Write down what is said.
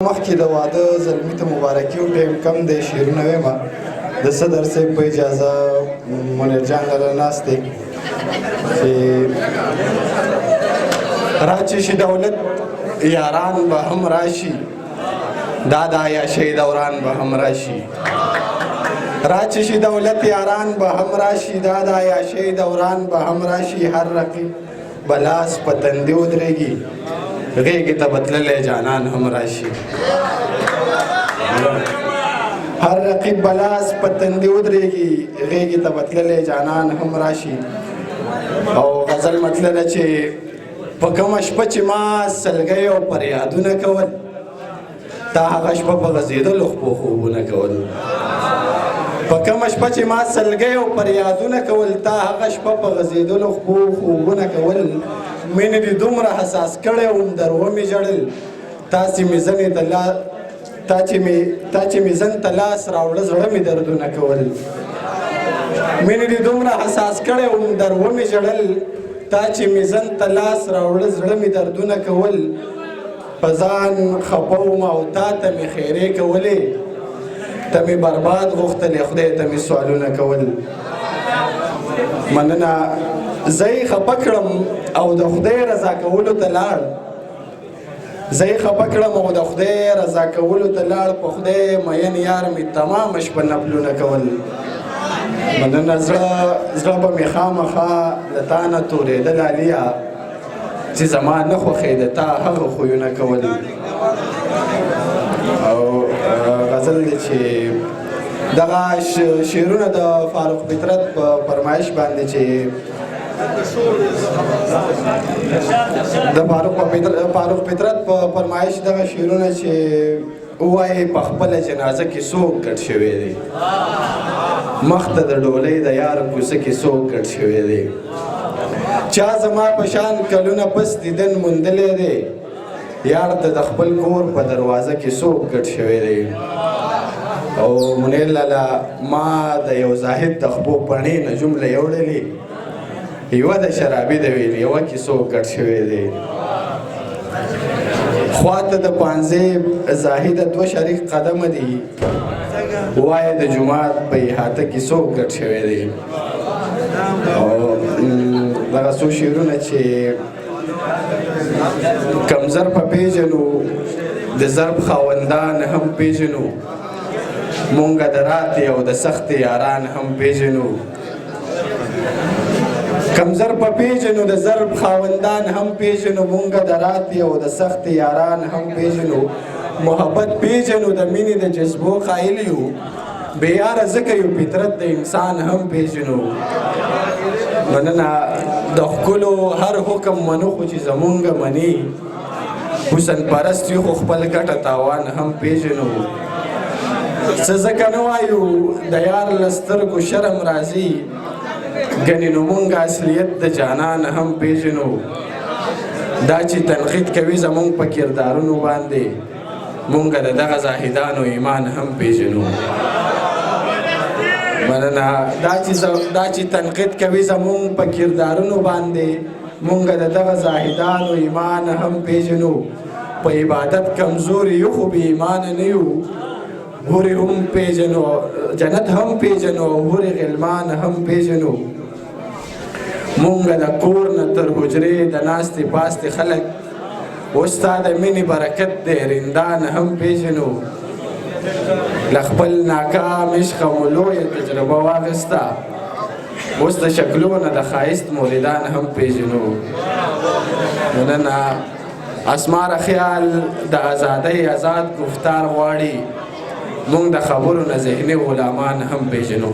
مخکې د واده زلمي ته مبارکي وکړم کم دی شعرونه ویمه د صدر صاحب په اجازه منیر جان لره ناست دی چې راچی شي دولت یاران به هم راشي دا د عیاشۍ دوران به هم راشي راچی شي دولت یاران به هم راشي دا د عیاشۍ دوران به هم راشي هر رقیب به لاس په تندي ودرېږي غیږې ته به تللی جانان هم راشي هر رقیب به لاس په تندي ودرېږي غیږې ته به تللی جانان هم راشي او غزل مطلب چې په کومه شپه چې ما سلګۍ او فریادونه کول تا هغه شپه په غځېدلو خپو خوبونه کول په کومه شپه چې ما سلګۍ او فریادونه کول تا هغه شپه په غځېدلو خپو خوبونه کول مینې دې دومره حساس کړی وم در ومې ژړل تا چې مې زن ته لاس راوړه زړه مې دردونه کول مینې دې دومره حساس کړی وم در ومې ژړل تا چې مې زن ته لاس راوړه زړه مې دردونه کول په ځان خفه وم او تا ته مې خیرې کولې ته مې برباد غوښتلې خدای ته مې سوالونه کول مننه زه یې خفه کړم او د خدای رضا کولو ته لاړ زه یې خفه کړم او د خدای رضا کولو ته لاړ په خدای مین یار مې تمامه شپه نفلونه کول مننه زړه به مې خامخا له تا نه تورېدل علیا چې زما نه خوښېده تا هغه خویونه کول او غزل دی چې دغه شعرونه د فاروق فطرت په فرمایش باندې چې د فاروق فطرت په فرمایش دغه شعرونه چې ووایي په خپله جنازه کې څوک ګډ شوی دی مخ ته د ډولۍ د یار کوڅه کې څوک ګډ شوی دی چا زما په شان کلونه پس دیدن موندلی دی یار ته د خپل کور په دروازه کې څوک ګډ شوی دی او منیر لالا ما د یو زاهد د خپو پڼې نه جمله یوړلې یوه د شرابي د ویل یوه کې څوک ګډ شوی دی خواته د پانځې زاهده دوه شریک قدمه دي وایه د جومات په احاطه کې څوک ګډ شوی دی او دغه څو شعرونه چې کم ضرب پیژنو د ضرب خاوندان هم پیژنو مونږ د راتې او د سختې یاران هم پیژنو کم ضرب پیژنو د ضرب خاوندان هم پیژنو مونږ د راتې او د سختې یاران هم پیژنو محبت پیژنو د مینې د جذبو قایل یو بې یاره ځکه یو فطرت د انسان هم پیژنو مننه د ښکلو هر حکم منو خو چې زمونږ مني حسن پرست یو خو خپل ګټه تاوان هم پیژنو څه ځکه نه وایو د یار له سترګو شرم راځي ګنې نو مونږ اصلیت د جانان هم پیژنو دا چې تنقید کوي زمونږ په کردارونو باندې مونږ د دغه زاهدانو ایمان هم پیژنو مننه دا چې تنقید کوي زمونږ په کردارونو باندې مونږ د دغه زاهدانو ایمان هم پیژنو په عبادت کمزوري یو خو بې ایمانه نه یو هورې هم پیژنو جنت هم پیژنو او هورې غلمان هم پیژنو مونږ د کور نه تر حجرې د ناستې پاستې خلک اوس ستا د مینې برکت دی رندان هم پیژنو له خپل ناکام عشقه مو لویه تجربه واخیسته اوس د شکلونه د ښایست موردان هم پیژنو مننه اسمار خیال د ازادۍ آزاد گفتار غواړي مونږ د خبرو نه ذهني غلامان هم پیژنو